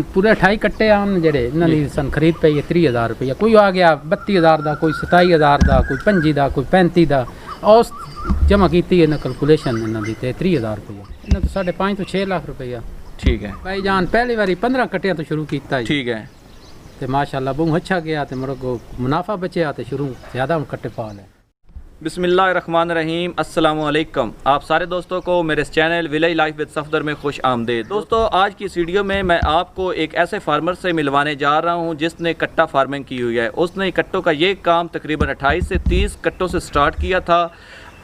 पूरे 28 कट्टे आन जेडे इन्हां दी सन खरीद पई है 30,000 रुपया। कोई आ गया 32,000 का, कोई 27,000 का, कोई 25 का, कोई 35 का। औस जमा की इन्हें कैलकुलेशन इन्हां दी ते 30,000 रुपया। इन्हां तो 5.5 तो 6 लाख रुपया। ठीक है भाई जान पहली बारी 15 कट्टियां तो शुरू किया। ठीक है तो माशाल्लाह बहुत अच्छा गया तो मेरे को मुनाफा बचया तो शुरू ज़्यादा कट्टे पा लें। बिस्मिल्लाहिर्रहमानिर्रहीम, अस्सलाम वालेकुम। आप सारे दोस्तों को मेरे इस channel village life with Safdar में खुश आमदीद। दोस्तों आज की इस वीडियो में मैं आपको एक ऐसे फार्मर से मिलवाने जा रहा हूं जिसने कट्टा फार्मिंग की हुई है। उसने कट्टों का ये काम तकरीबन 28 से 30 कट्टों से स्टार्ट किया था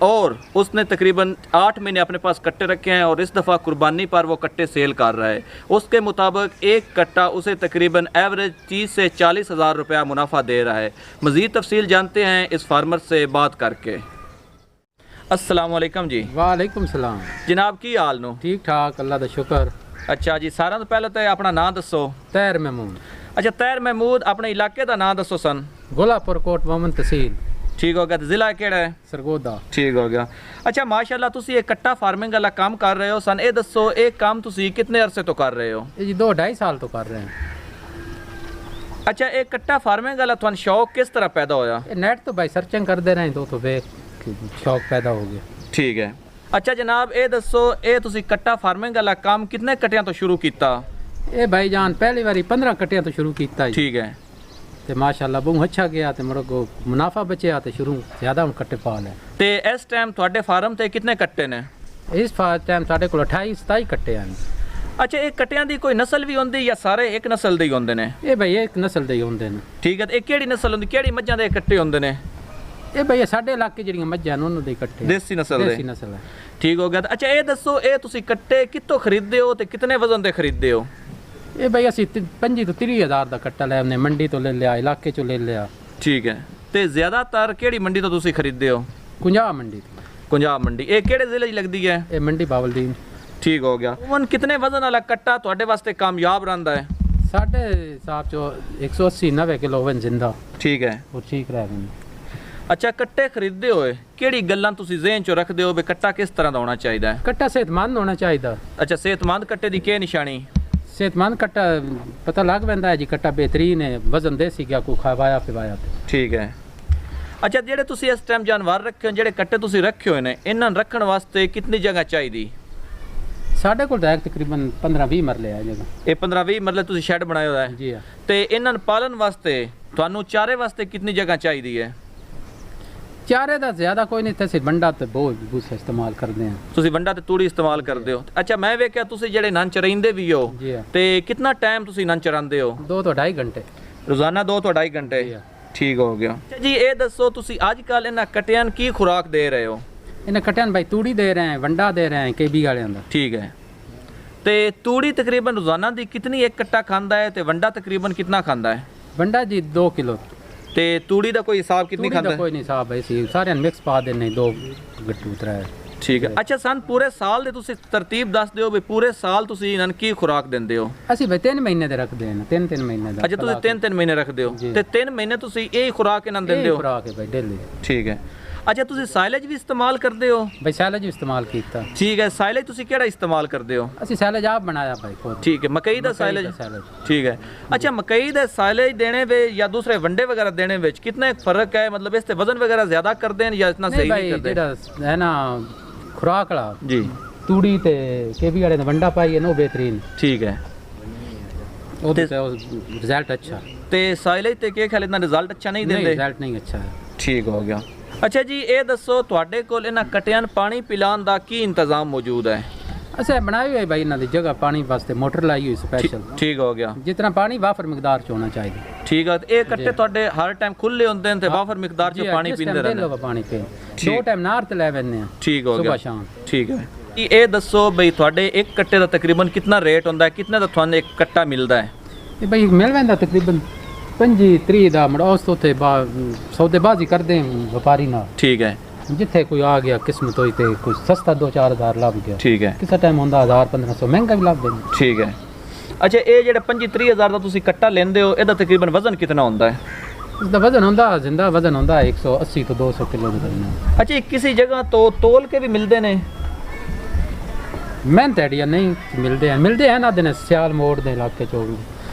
और उसने तकरीबन 8 महीने अपने पास कट्टे रखे हैं और इस दफ़ा कुर्बानी पर वो कट्टे सेल कर रहा है। उसके मुताबिक एक कट्टा उसे तकरीबन एवरेज 30 से 40,000 रुपया मुनाफा दे रहा है। मज़ीद तफसील जानते हैं इस फार्मर से बात करके। अस्सलाम वालेकुम जी। वालेकुम सलाम जनाब की हाल नो? ठीक ठाक अल्लाह का शुक्र। अच्छा जी, सारा तो पहले तो अपना नाम दसो। तैर महमूद। अच्छा तैर महमूद, अपने इलाके का नाम दसो सन। गोलापुर कोट मोहम्मद तहसील। ठीक हो गया। तो जिला केड़ा है? सरगोदा। ठीक हो गया। अच्छा माशाल्लाह तुसी एक कट्टा फार्मिंग वाला काम कर रहे हो सन। ये दसो एक काम तुसी कितने अरसे तो कर रहे हो? ये जी 2-2.5 साल तो कर रहे हैं। अच्छा एक कट्टा फार्मिंग वाला तुहानू शौक किस तरह पैदा होया? नेट तो भाई सर्चिंग करते रहे तो वे शौक पैदा हो गया। ठीक है। अच्छा जनाब ये दसो ये तुसी कट्टा फार्मिंग वाला काम कितने कट्टियां तो शुरू किया? ये भाई जान पहली बारी 15 कट्टियां तो शुरू किया। ठीक है। तो माशाल्लाह बहुत अच्छा गया तो मेरे को मुनाफा बचया तो शुरू ज़्यादा कट्टे पा लें। तो इस टाइम थोड़े फार्म से कितने कट्टे ने? इस टाइम साढ़े को 28-27 कट्टे हैं। अच्छा एक कट्टियां दी कोई नस्ल भी होंदी या सारे एक नस्ल दे ही होंदे ने? ये भाई एक नस्ल दे ही होंदे ने। ठीक है। तो एक केड़ी नस्ल होंदी, केड़ी मज्जां दे कट्टे होंदे ने? ये भैया साढ़े इलाके जड़ियां मज्जां ने उन्होंने कट्टे देसी नस्ल दे। देसी नस्ल है। ठीक हो गया। अच्छा ये दसो ये तुसी कट्टे कितों खरीदते हो ते कितने वजन दे खरीदते हो? ये भाई असी 25 तो 30,000 का कट्टा लिया, हमने मंडी तो ले लिया, इलाके चो ले लिया। ठीक है। ते ज्यादातर केड़ी मंडी तो तुसी खरीदते हो? कुंजाब मंडी तो। कुंजाब मंडी। ये केड़े जिले च लगदी है? ये मंडी बावलदीन। ठीक हो गया। उन कितने वजन वाला कट्टा तुहाडे वास्ते कामयाब रहंदा है? साढ़े हिसाब चो 180-90 किलो ओवन जिंदा। ठीक है। वो ठीक रह गए। अच्छा कट्टे खरीदते होए केड़ी गल्लां तुसी ज़हन चो रखदे हो बे कट्टा किस तरह दा होना चाहिदा है? कट्टा सेहतमंद होना चाहिए। अच्छा सेहतमंद कट्टे दी क्या निशानी? सेहतमंद कट्टा पता लग पैंदा है जी कट्टा बेहतरीन है, वजन देसी क्या को खवाया पिवाया। ठीक है। अच्छा जेडे तुसी इस टाइम जानवर रखे हो, जेडे कट्टे तुसी रखे हुए ने, इन्हां रखण वास्ते कितनी जगह चाहिदी? साढ़े को तकरीबन 15-20 मरले है जगह। ये 15-20 मरले तुसी शेड बनाया हुआ है? जी हाँ। ते इन्हां पालन वास्ते तुहानू चारे वास्ते कितनी जगह चाहिदी है? चारे का ज्यादा कोई नहीं, सिर्फ बंडा तो बहुत भूसा इस्तेमाल करते हैं। तुसी बंडा ते तूड़ी इस्तेमाल करते हो? अच्छा मैं वेख्या तुसी जेडे नन चराइंदे भी हो जी हाँ। ते कितना टाइम तुसी नन चरांदे हो? 2 तो 2.5 घंटे रोजाना 2 तो 2.5 घंटे। जी हाँ। ठीक हो गया। अच्छा जी ये दसो तुसी आजकल इन्हां कट्टियां की खुराक दे रहे हो? इन्हें कट्टियां भाई तूड़ी दे रहे हैं, वंडा दे रहे हैं केबी वाले अंदर। ठीक है। ते तूड़ी तकरीबन रोजाना दी कितनी एक कट्टा खांदा है ते वंडा तकरीबन कितना खांदा है? वंडा जी 2 किलो। ते तूड़ी दा कोई हिसाब कितनी तूड़ी खांदा दा है? कोई नहीं साहब ऐसी सारे मिक्स पा देने 2 गट्टू उतरा है। ठीक है। अच्छा सन पूरे साल दे तुसी तरतीब दस दियो भी पूरे साल तुसी इन्हां की खुराक देंदे हो? ਅਸੀਂ भाई 3 महीने ਦੇ ਰੱਖਦੇ ਹਾਂ 3 ਮਹੀਨੇ ਦਾ। अच्छा तुसी 3 महीने रखदे हो ते 3 महीने तुसी यही खुराक इन्हां देंदे हो? खुराक है भाई डेली। ठीक है। अच्छा तुसी साइलेज भी इस्तेमाल करदे हो? भाई सैलेज भी इस्तेमाल कीता। ठीक है। साइलेज तुसी केड़ा इस्तेमाल करदे हो? ਅਸੀਂ सैलेज आप बनाया भाई खुद। ठीक है। मकई दा साइलेज? ठीक है। अच्छा मकई दा साइलेज देने वे या दूसरे वंडे वगैरह देने विच कितना फर्क है? मतलब इससे वजन वगैरह ज्यादा करदे हैं या इतना सही नहीं करदे? ਜਿਹੜਾ है ना खुराक वाला जी तूड़ी ते केबी वाले ने वंडा पाई है ना बेहतरीन। ठीक है। ਉਹਦੇ ਤੇ ਰਿਜ਼ਲਟ अच्छा। ते साइलेज ते के ख्याल इतना रिजल्ट अच्छा नहीं देंदे? रिजल्ट नहीं अच्छा है। ठीक हो गया। अच्छा जी ये दसो ਤੁਹਾਡੇ ਕੋਲ ਇਹਨਾਂ ਕਟਿਆਂ ਨੂੰ ਪਾਣੀ ਪਿਲਾਉਣ ਦਾ ਕੀ ਇੰਤਜ਼ਾਮ ਮੌਜੂਦ ਹੈ? अच्छा बनाई हुई है भाई इन्होंने जगह पानी वास्ते मोटर लाई हुई स्पेशल। ठीक हो गया। जितना पानी वाफर मिकदार च होना चाहिए। ठीक है। ये कट्टे ਤੁਹਾਡੇ हर टाइम खुले होंदे हैं ते वाफर मिकदार च पानी पींदे रहंदे हैं? पानी पे 2 टाइम नार ते ले वन्ने हैं। ठीक हो गया। सुबह शाम। ठीक है। ये दसो भाई ਤੁਹਾਡੇ एक कट्टे ਦਾ तकरीबन कितना रेट होंदा है? कितने ਦਾ ਤੁਹਾਨੂੰ एक कट्टा मिलदा है? ये भाई मिल वंदा तकरीबन 25-30 ਦਾ ਮੜੋਸ ਤੋਂ ਤੇ सौदेबाजी करते हैं व्यापारी ना। ठीक है। जिथे कोई आ गया किस्मत होई ते कुछ सस्ता 2-4 हज़ार लभ गया। ठीक है। किसी टाइम होंदा 1000-1500 महंगा भी लभ देंदा। ठीक है। अच्छा ये जेड़ा 25-30 हज़ार ਦਾ ਤੁਸੀਂ कट्टा लेंदे हो ਇਹਦਾ तकरीबन वजन कितना होंदा है? इसका वजन होंदा जिंदा वजन होंदा 180 तो 200 किलो। अच्छा किसी जगह तो तोल के भी मिलते ने? ਮਿਹਨਤ ਐਡੀਆਂ ਨਹੀਂ ਮਿਲਦੇ ਆ ਨਾ ਦਿਨ ਸਿਆਲ ਮੋੜ ਦੇ ਇਲਾਕੇ ਚੋਂ ਵੀ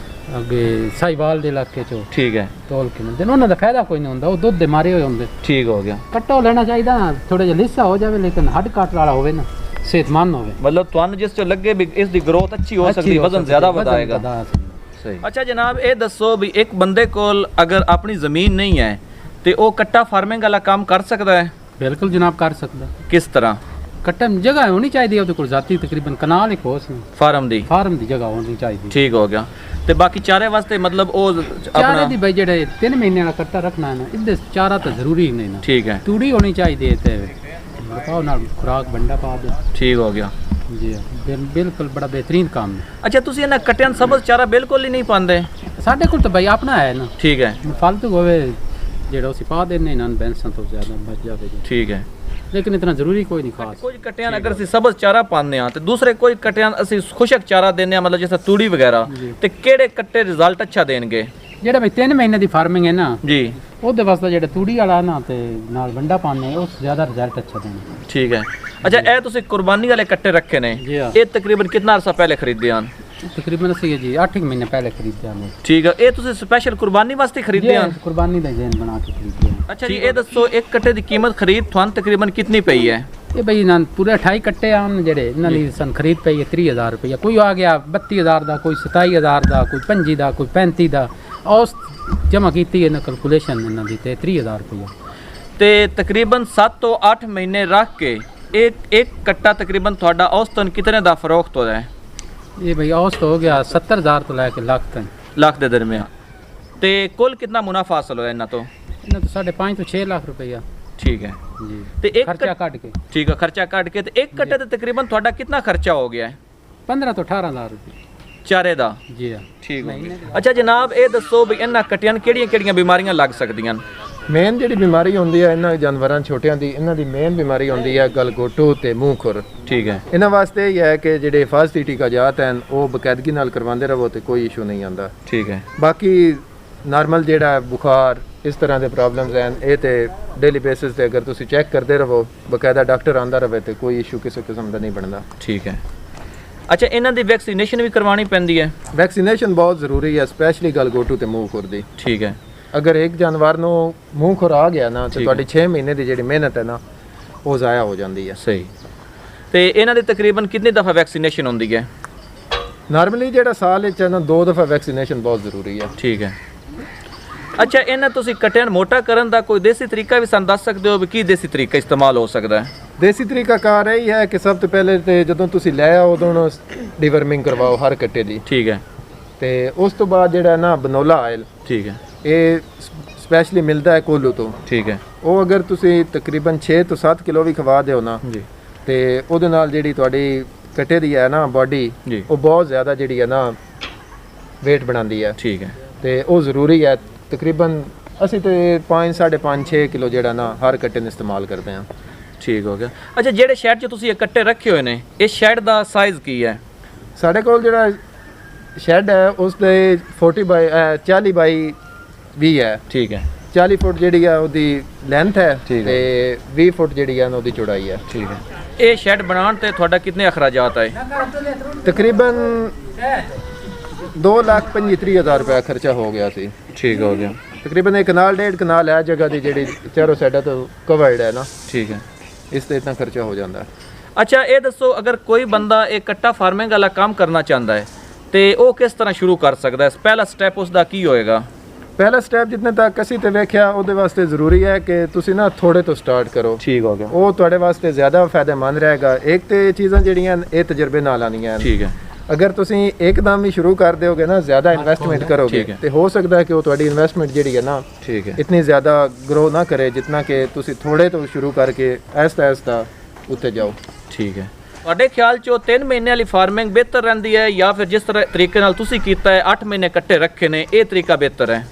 ਅੱਗੇ ਸਾਈਵਾਲ ਦੇ ਇਲਾਕੇ ਚੋਂ ਠੀਕ ਹੈ ਤੋਲ ਕੇ ਮਿਲਦੇ ਨੇ ਉਹਨਾਂ ਦਾ ਫਾਇਦਾ ਕੋਈ ਨਹੀਂ ਹੁੰਦਾ ਉਹ ਦੁੱਧ ਦੇ ਮਾਰੇ ਹੋਏ ਹੁੰਦੇ ਠੀਕ ਹੋ ਗਿਆ ਕੱਟਾ ਲੈਣਾ ਚਾਹੀਦਾ ਥੋੜਾ ਜਿਹਾ ਲਿੱਸਾ ਹੋ ਜਾਵੇ ਲੇਕਿਨ ਹੱਡ ਕੱਟ ਵਾਲਾ ਹੋਵੇ ਨਾ सेहतमंद होवे मतलब ਤੁਹਾਨੂੰ ਜਿਸ ਚ ਲੱਗੇ ਵੀ ਇਸ ਦੀ ਗਰੋਥ ਅੱਛੀ ਹੋ ਸਕਦੀ ਵਜ਼ਨ ਜ਼ਿਆਦਾ ਵਧਾਏਗਾ ਸਹੀ ਅੱਛਾ ਜਨਾਬ ਇਹ ਦੱਸੋ ਵੀ ਇੱਕ ਬੰਦੇ ਕੋਲ ਅਗਰ ਆਪਣੀ ਜ਼ਮੀਨ ਨਹੀਂ ਹੈ ਤੇ ਉਹ ਕੱਟਾ ਫਾਰਮਿੰਗ ਵਾਲਾ ਕੰਮ ਕਰ ਸਕਦਾ ਹੈ ਬਿਲਕੁਲ ਜਨਾਬ ਕਰ ਸਕਦਾ ਕਿਸ ਤਰ੍ਹਾਂ ਕੱਟਾ ਜਗ੍ਹਾ ਹੋਣੀ ਚਾਹੀਦੀ ਹੈ ਉਹਦੇ ਕੋਲ ਜ਼ਾਤੀ ਤਕਰੀਬਨ ਕਨਾਲ ਇੱਕ ਹੋਸ ਫਾਰਮ ਦੀ ਜਗ੍ਹਾ ਹੋਣੀ ਚਾਹੀਦੀ ਠੀਕ ਹੋ ਗਿਆ ਤੇ ਬਾਕੀ ਚਾਰੇ ਵਾਸਤੇ ਮਤਲਬ ਉਹ ਚਾਰੇ ਦੀ ਬਈ ਜਿਹੜੇ 3 ਮਹੀਨੇ ਵਾਲਾ ਕੱਟਾ ਰੱਖਣਾ ਹੈ ਨਾ ਇਹਦੇ ਚਾਰਾ ਤਾਂ ਜ਼ਰੂਰੀ ਨਹੀਂ ਨਾ ਠੀਕ ਹੈ ਤੂੜੀ ਹੋਣੀ ਚਾਹੀਦੀ ਹੈ ਤੇ बताओ ना खुराक बंडा पा दो ठीक हो गया जी बिल्कुल बड़ा बेहतरीन काम है अच्छा ਤੁਸੀਂ ਇਹਨਾਂ ਕੱਟਿਆਂ ਨੂੰ ਸਬਜ਼ ਚਾਰਾ ਬਿਲਕੁਲ ਹੀ ਨਹੀਂ ਪਾਉਂਦੇ ਸਾਡੇ ਕੋਲ ਤਾਂ ਬਈ ਆਪਣਾ ਹੈ ਨਾ ਠੀਕ ਹੈ ਫालतू ਹੋਵੇ ਜਿਹੜਾ ਅਸੀਂ ਪਾ ਦਿੰਨੇ ਇਹਨਾਂ ਨੂੰ ਬੈਂਸਾਂ ਤੋਂ ਜ਼ਿਆਦਾ ਬਚ ਜਾਵੇ ਠੀਕ ਹੈ ਲੇਕਿਨ ਇਤਨਾ ਜ਼ਰੂਰੀ ਕੋਈ ਨਹੀਂ ਖਾਸ ਕੋਈ ਕੱਟਿਆਂ ਅਗਰ ਅਸੀਂ ਸਬਜ਼ ਚਾਰਾ ਪਾਉਂਦੇ ਆ ਤੇ ਦੂਸਰੇ ਕੋਈ ਕੱਟਿਆਂ ਅਸੀਂ ਖੁਸ਼ਕ ਚਾਰਾ ਦਿੰਨੇ ਆ ਮਤਲਬ ਜਿਵੇਂ ਤੂੜੀ ਵਗੈਰਾ ਤੇ ਕਿਹੜੇ ਕੱਟੇ ਰਿਜ਼ਲਟ ਅੱਛਾ ਦੇਣਗੇ ਜਿਹੜਾ ਬਈ 3 ਮਹੀਨੇ ਦੀ ਫਾਰਮਿੰਗ ਹੈ ਨਾ ਜੀ ਉਹਦੇ ਵਾਸਤੇ ਜਿਹੜਾ ਤੂੜੀ ਵਾਲਾ ਨਾ ਤੇ ਨਾਲ ਵੰਡਾ ਪਾਣੇ ਉਸ ਜ਼ਿਆਦਾ ਰਿਜ਼ਲਟ ਅੱਛਾ ਦੇਣਾ ਠੀਕ ਹੈ ਅੱਛਾ ਇਹ ਤੁਸੀਂ ਕੁਰਬਾਨੀ ਵਾਲੇ ਕੱਟੇ ਰੱਖੇ ਨੇ ਇਹ ਤਕਰੀਬਨ ਕਿੰਨਾ ਅਰਸਾ ਪਹਿਲੇ ਖਰੀਦੇ ਹਨ ਤਕਰੀਬਨ ਅਸੀਂ ਜੀ 8 ਮਹੀਨੇ ਪਹਿਲੇ ਖਰੀਦੇ ਹਨ ਠੀਕ ਹੈ ਇਹ ਤੁਸੀਂ ਸਪੈਸ਼ਲ ਕੁਰਬਾਨੀ ਵਾਸਤੇ ਖਰੀਦੇ ਹਨ ਕੁਰਬਾਨੀ ਦਾ ਜੈਨ ਬਣਾ ਕੇ ਖਰੀਦੇ ਹਨ ਅੱਛਾ ਜੀ ਇਹ ਦੱਸੋ ਇੱਕ ਕੱਟੇ ਦੀ ਕੀਮਤ ਖਰੀਦ ਤੁਹਾਨੂੰ ਤਕਰੀਬਨ ਕਿੰਨੀ ਪਈ ਹੈ ਇਹ ਬਈ ਨਾ ਪੂਰੇ 28 ਕੱਟੇ ਆਨ ਜਿਹੜੇ ਇਹਨਾਂ ਦੀ ਸਨ ਖਰੀਦ ਪਈ ਹੈ 30000 ਰੁਪਏ ਕੋਈ ਆ ਗਿਆ 32000 ਦਾ ਕੋਈ 27000 ਦਾ ਕੋਈ 25 ਦਾ ਕੋਈ 35 ਦਾ ਉਸ ਜਮ੍ਹਾਂ ਕੀਤੀ ਇਹਨਾਂ ਕੈਲਕੂਲੇਸ਼ਨ ਇਹਨਾਂ ਦੀ ਤੇ 30000 ਰੁਪਏ ਤੇ ਤਕਰੀਬਨ 7 ਤੋਂ 8 ਮਹੀਨੇ ਰੱਖ ਕੇ ਇੱਕ ਕੱਟਾ ਤਕਰੀਬਨ ਤੁਹਾਡਾ ਔਸਤਨ ਕਿਤਨੇ ਦਾ ਫਰੋਖਤ ਹੋ ਰਿਹਾ ਹੈ ਇਹ ਭਈ ਔਸਤ ਹੋ ਗਿਆ 70000 ਤੋਂ ਲੈ ਕੇ ਲੱਖ ਦੇ ਦਰਮਿਆਨ ਤੇ ਕੁੱਲ ਕਿੰਨਾ ਮੁਨਾਫਾ ਹਾਸਲ ਹੋਇਆ ਇਹਨਾਂ ਤੋਂ 5.5 ਤੋਂ 6 ਲੱਖ ਰੁਪਇਆ ਠੀਕ ਹੈ ਜੀ ਤੇ ਇੱਕ ਖਰਚਾ ਕੱਢ ਕੇ ਠੀਕ ਹੈ ਖਰਚਾ ਕੱਢ ਕੇ ਤੇ ਇੱਕ ਕੱਟੇ ਤੇ ਤਕਰੀਬਨ ਤੁਹਾਡਾ ਕਿੰਨਾ ਖਰਚਾ ਹੋ ਗਿਆ ਹੈ 15 ਤੋਂ 18000 ਰੁਪਏ ਚਾਰੇ ਦਾ ਜੀ ਹਾਂ ਠੀਕ ਹੋ ਗਿਆ ਅੱਛਾ ਜਨਾਬ ਇਹ ਦੱਸੋ ਵੀ ਇਹਨਾਂ ਕੱਟਿਆਂ ਨੂੰ ਕਿਹੜੀਆਂ ਬਿਮਾਰੀਆਂ ਲੱਗ ਸਕਦੀਆਂ ਮੇਨ ਜਿਹੜੀ ਬਿਮਾਰੀ ਹੁੰਦੀ ਹੈ ਇਹਨਾਂ ਜਾਨਵਰਾਂ ਛੋਟਿਆਂ ਦੀ ਇਹਨਾਂ ਦੀ ਮੇਨ ਬਿਮਾਰੀ ਹੁੰਦੀ ਹੈ ਗਲਗੋਟੂ ਤੇ ਮੂੰਹ ਖੁਰ ਠੀਕ ਹੈ ਇਹਨਾਂ ਵਾਸਤੇ ਇਹ ਹੈ ਕਿ ਜਿਹੜੇ ਫਾਸਤੀ ਟੀਕਾਜਾਤ ਹਨ ਉਹ ਬਕਾਇਦਗੀ ਨਾਲ ਕਰਵਾਉਂਦੇ ਰਹੋ ਤੇ ਕੋਈ ਇਸ਼ੂ ਨਹੀਂ ਆਉਂਦਾ ਠੀਕ ਹੈ ਬਾਕੀ ਨਾਰਮਲ ਜਿਹੜਾ ਬੁਖਾਰ ਇਸ ਤਰ੍ਹਾਂ ਦੇ ਪ੍ਰੋਬਲਮਸ ਹਨ ਇਹ ਤੇ ਡੇਲੀ ਬੇਸਿਸ ਤੇ ਅਗਰ ਤੁਸੀਂ ਚੈੱਕ ਕਰਦੇ ਰਹੋ ਬਕਾਇਦਾ ਡਾਕਟਰ ਆਂਦਾ ਰਹੇ ਤੇ ਕੋਈ ਇਸ਼ੂ ਕਿਸੇ ਕਿਸਮ ਦਾ ਨਹੀਂ ਬਣਦਾ ਠੀਕ ਹੈ ਅੱਛਾ ਇਹਨਾਂ ਦੀ ਵੈਕਸੀਨੇਸ਼ਨ ਵੀ ਕਰਵਾਉਣੀ ਪੈਂਦੀ ਹੈ ਵੈਕਸੀਨੇਸ਼ਨ ਬਹੁਤ ਜ਼ਰੂਰੀ ਹੈ ਸਪੈਸ਼ਲੀ ਗਲਗੋਟੂ ਤੇ ਮੂੰਹ ਖੁਰ ਦੀ ਠੀਕ ਹੈ ਅਗਰ ਇੱਕ ਜਾਨਵਰ ਨੂੰ ਮੂੰਹ ਖੁਰ ਆ ਗਿਆ ਨਾ ਤੇ ਤੁਹਾਡੀ 6 ਮਹੀਨੇ ਦੀ ਜਿਹੜੀ ਮਿਹਨਤ ਹੈ ਨਾ ਉਹ ਜ਼ਾਇਆ ਹੋ ਜਾਂਦੀ ਹੈ ਸਹੀ ਤੇ ਇਹਨਾਂ ਦੀ ਤਕਰੀਬਨ ਕਿੰਨੀ ਦਫਾ ਵੈਕਸੀਨੇਸ਼ਨ ਹੁੰਦੀ ਹੈ ਨਾਰਮਲੀ ਜਿਹੜਾ ਸਾਲ ਵਿੱਚ ਨਾ 2 ਦਫਾ ਵੈਕਸੀਨੇਸ਼ਨ ਬਹੁਤ ਜ਼ਰੂਰੀ ਹੈ ਠੀਕ ਹੈ ਅੱਛਾ ਇਹਨਾਂ ਤੁਸੀਂ ਕੱਟਿਆਂ ਨੂੰ ਮੋਟਾ ਕਰਨ ਦਾ ਕੋਈ ਦੇਸੀ ਤਰੀਕਾ ਵੀ ਸਾਨੂੰ ਦੱਸ ਸਕਦੇ ਹੋ ਵੀ ਕੀ ਦੇਸੀ ਤਰੀਕਾ ਇਸਤੇਮਾਲ ਹੋ ਸਕਦਾ ਹੈ ਦੇਸੀ ਤਰੀਕਾ ਕਾਰ ਇਹ ਹੈ ਕਿ ਸਭ ਤੋਂ ਪਹਿਲੇ ਤੇ ਜਦੋਂ ਤੁਸੀਂ ਲੈ ਆਓ ਉਦੋਂ ਡੀਵਰਮਿੰਗ ਕਰਵਾਓ ਹਰ ਕੱਟੇ ਦੀ ਠੀਕ ਹੈ ਤੇ ਉਸ ਤੋਂ ਬਾਅਦ ਜਿਹੜਾ ਨਾ ਬਨੋਲਾ ਆਇਲ ਠੀਕ ਹੈ ਇਹ ਸਪੈਸ਼ਲੀ ਮਿਲਦਾ ਹੈ ਕੋਲੂ ਤੋਂ ਠੀਕ ਹੈ ਉਹ ਅਗਰ ਤੁਸੀਂ ਤਕਰੀਬਨ 6 ਤੋਂ 7 ਕਿਲੋ ਵੀ ਖਵਾ ਦਿਓ ਨਾ ਜੀ ਤੇ ਉਹਦੇ ਨਾਲ ਜਿਹੜੀ ਤੁਹਾਡੀ ਕੱਟੇ ਦੀ ਹੈ ਨਾ ਬਾਡੀ ਉਹ ਬਹੁਤ ਜ਼ਿਆਦਾ ਜਿਹੜੀ ਹੈ ਨਾ weight ਬਣਾਉਂਦੀ ਹੈ ਠੀਕ ਹੈ ਤੇ ਉਹ ਜ਼ਰੂਰੀ ਹੈ ਤਕਰੀਬਨ ਅਸੀਂ ਤੇ 5.5 ਕਿਲੋ ਜਿਹੜਾ ਨਾ ਹਰ ਕੱਟੇ ਨੂੰ ਇਸਤੇਮਾਲ ਕਰਦੇ ਹਾਂ ਠੀਕ ਹੋ ਗਿਆ ਅੱਛਾ ਜਿਹੜੇ ਸ਼ੈਡ 'ਚ ਤੁਸੀਂ ਇਹ ਕੱਟੇ ਰੱਖੇ ਹੋਏ ਨੇ ਇਹ ਸ਼ੈਡ ਦਾ ਸਾਈਜ਼ ਕੀ ਹੈ ਸਾਡੇ ਕੋਲ ਜਿਹੜਾ ਸ਼ੈਡ ਹੈ ਉਸ ਦੇ 40 ਬਾਈ 20 ਹੈ ਠੀਕ ਹੈ 40 ਫੁੱਟ ਜਿਹੜੀ ਹੈ ਉਹਦੀ ਲੈਂਥ ਹੈ ਠੀਕ ਹੈ। ਤੇ 20 ਫੁੱਟ ਜਿਹੜੀ ਹੈ ਉਹਦੀ ਚੌੜਾਈ ਹੈ ਠੀਕ ਹੈ ਇਹ ਸ਼ੈਡ ਬਣਾਉਣ ਤੇ ਤੁਹਾਡਾ ਕਿੰਨੇ ਅਖਰਾਜਾਤ ਆਏ ਤਕਰੀਬਨ 2,35,000 ਰੁਪਏ ਖਰਚਾ ਹੋ ਗਿਆ ਸੀ ਠੀਕ ਹੋ ਗਿਆ ਤਕਰੀਬਨ ਇੱਕ ਕਨਾਲ 1.5 ਕਨਾਲ ਹੈ ਜਗ੍ਹਾ ਦੀ ਜਿਹੜੀ ਚਾਰੋਂ ਸਾਈਡਾਂ ਤੋਂ ਕਵਰਡ ਹੈ ਨਾ ਠੀਕ ਹੈ ਇਸ ਤੇ ਇਤਨਾ ਖਰਚਾ ਹੋ ਜਾਂਦਾ ਅੱਛਾ ਇਹ ਦੱਸੋ ਅਗਰ ਕੋਈ ਬੰਦਾ ਇਹ ਕੱਟਾ ਫਾਰਮਿੰਗ ਵਾਲਾ ਕੰਮ ਕਰਨਾ ਚਾਹੁੰਦਾ ਹੈ ਤੇ ਉਹ ਕਿਸ ਤਰ੍ਹਾਂ ਸ਼ੁਰੂ ਕਰ ਸਕਦਾ ਹੈ ਪਹਿਲਾ ਸਟੈਪ ਉਸ ਦਾ ਕੀ ਹੋਏਗਾ ਪਹਿਲਾ ਸਟੈਪ ਜਿੰਨੇ ਤੱਕ ਅਸੀਂ ਤੇ ਵੇਖਿਆ ਉਹਦੇ ਵਾਸਤੇ ਜ਼ਰੂਰੀ ਹੈ ਕਿ ਤੁਸੀਂ ਨਾ ਥੋੜੇ ਤੋਂ ਸਟਾਰਟ ਕਰੋ ਠੀਕ ਹੋ ਗਿਆ ਉਹ ਤੁਹਾਡੇ ਵਾਸਤੇ ਜ਼ਿਆਦਾ ਫਾਇਦੇਮੰਦ ਰਹੇਗਾ ਇੱਕ ਤੇ ਚੀਜ਼ਾਂ ਜਿਹੜੀਆਂ ਇਹ ਤਜਰਬੇ ਨਾਲ ਆਉਣੀਆਂ ਠੀਕ ਹੈ ਅਗਰ ਤੁਸੀਂ ਇੱਕਦਮ ਹੀ ਸ਼ੁਰੂ ਕਰ ਦਿਓਗੇ ਨਾ ਜ਼ਿਆਦਾ ਇਨਵੈਸਟਮੈਂਟ ਕਰੋਗੇ ਤੇ ਹੋ ਸਕਦਾ ਹੈ ਕਿ ਉਹ ਤੁਹਾਡੀ ਇਨਵੈਸਟਮੈਂਟ ਜਿਹੜੀ ਹੈ ਨਾ ਠੀਕ ਹੈ ਇਤਨੀ ਜ਼ਿਆਦਾ ਗਰੋ ਨਾ ਕਰੇ ਜਿੰਨਾ ਕਿ ਤੁਸੀਂ ਥੋੜੇ ਤੋਂ ਸ਼ੁਰੂ ਕਰਕੇ ਆਹਿਸਤਾ ਉੱਤੇ ਜਾਓ ਠੀਕ ਹੈ ਤੁਹਾਡੇ ਖਿਆਲ 'ਚ 3 ਮਹੀਨੇ ਵਾਲੀ ਫਾਰਮਿੰਗ ਬਿਹਤਰ ਰਹਿੰਦੀ ਹੈ ਜਾਂ ਫਿਰ ਜਿਸ ਤਰ੍ਹਾਂ ਤਰੀਕੇ ਨਾਲ ਤੁਸੀਂ ਕੀਤਾ ਹੈ 8 ਮਹੀਨੇ ਇਕੱਠੇ ਰੱਖੇ ਨੇ ਇਹ ਤਰੀਕਾ ਬਿਹਤਰ ਹੈ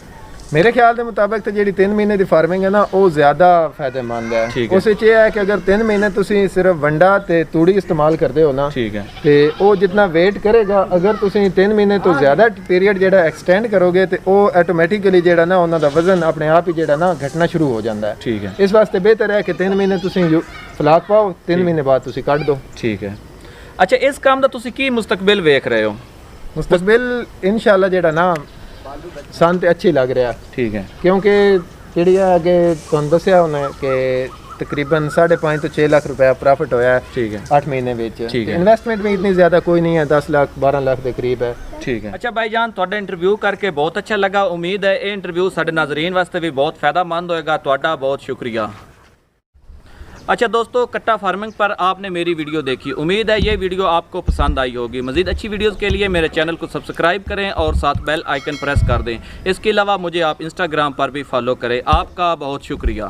ਮੇਰੇ ਖਿਆਲ ਦੇ ਮੁਤਾਬਕ ਤੇ ਜਿਹੜੀ 3 ਮਹੀਨੇ ਦੀ ਫਾਰਮਿੰਗ ਹੈ ਨਾ ਉਹ ਜ਼ਿਆਦਾ ਫਾਇਦੇਮੰਦ ਹੈ ਉਸ ਵਿੱਚ ਇਹ ਹੈ ਕਿ ਅਗਰ 3 ਮਹੀਨੇ ਤੁਸੀਂ ਸਿਰਫ ਵੰਡਾ ਤੇ ਤੂੜੀ ਇਸਤੇਮਾਲ ਕਰਦੇ ਹੋ ਨਾ ਠੀਕ ਹੈ ਤੇ ਉਹ ਜਿੰਨਾ ਵੇਟ ਕਰੇਗਾ ਅਗਰ ਤੁਸੀਂ 3 ਮਹੀਨੇ ਤੋਂ ਜ਼ਿਆਦਾ ਪੀਰੀਅਡ ਜਿਹੜਾ ਐਕਸਟੈਂਡ ਕਰੋਗੇ ਤੇ ਉਹ ਆਟੋਮੈਟਿਕਲੀ ਜਿਹੜਾ ਨਾ ਉਹਨਾਂ ਦਾ ਵਜ਼ਨ ਆਪਣੇ ਆਪ ਹੀ ਜਿਹੜਾ ਨਾ ਘਟਣਾ ਸ਼ੁਰੂ ਹੋ ਜਾਂਦਾ ਹੈ ਠੀਕ ਹੈ ਇਸ ਵਾਸਤੇ ਬਿਹਤਰ ਹੈ ਕਿ 3 ਮਹੀਨੇ ਤੁਸੀਂ ਫਲਾਕ ਪਾਓ 3 ਮਹੀਨੇ ਬਾਅਦ ਤੁਸੀਂ ਕੱਢ ਦਿਓ ਠੀਕ ਹੈ ਅੱਛਾ, ਇਸ ਕੰਮ ਦਾ ਤੁਸੀਂ ਕੀ ਮੁਸਤਕਬਲ ਵੇਖ ਰਹੇ ਹੋ? ਮੁਸਤਕਬਲ ਇਨਸ਼ਾਅੱਲਾ ਜਿਹੜਾ ਨਾ ਸਾਨੂੰ ਤੇ ਅੱਛੀ ਲੱਗ ਰਿਹਾ, ਠੀਕ ਹੈ। ਕਿਉਂਕਿ ਜਿਹੜੀ ਆ ਅੱਗੇ ਤੁਹਾਨੂੰ ਦੱਸਿਆ ਉਹਨੇ ਕਿ तकरीबन 5.5 ਤੋਂ 6 ਲੱਖ रुपया प्रॉफिट होया है, ठीक है, 8 महीने ਵਿੱਚ। ठीक है। इन्वेस्टमेंट भी इतनी ज़्यादा कोई नहीं है, 10 लाख 12 लाख ਦੇ ਕਰੀਬ ਹੈ। ਠੀਕ ਹੈ। ਅੱਛਾ ਭਾਈ ਜਾਨ, ਤੁਹਾਡਾ ਇੰਟਰਵਿਊ ਕਰਕੇ ਬਹੁਤ ਅੱਛਾ ਲੱਗਾ। ਉਮੀਦ ਹੈ ਇਹ ਇੰਟਰਵਿਊ ਸਾਡੇ ਨਾਜ਼ਰੀਨ ਵਾਸਤੇ ਵੀ ਬਹੁਤ ਫਾਇਦਾਮੰਦ ਹੋਏਗਾ। ਤੁਹਾਡਾ ਬਹੁਤ शुक्रिया। अच्छा दोस्तों, कट्टा फार्मिंग पर आपने मेरी वीडियो देखी। उम्मीद है ये वीडियो आपको पसंद आई होगी। मज़ीद अच्छी वीडियोस के लिए मेरे चैनल को सब्सक्राइब करें और साथ बेल आइकन प्रेस कर दें। इसके अलावा मुझे आप इंस्टाग्राम पर भी फॉलो करें। आपका बहुत शुक्रिया।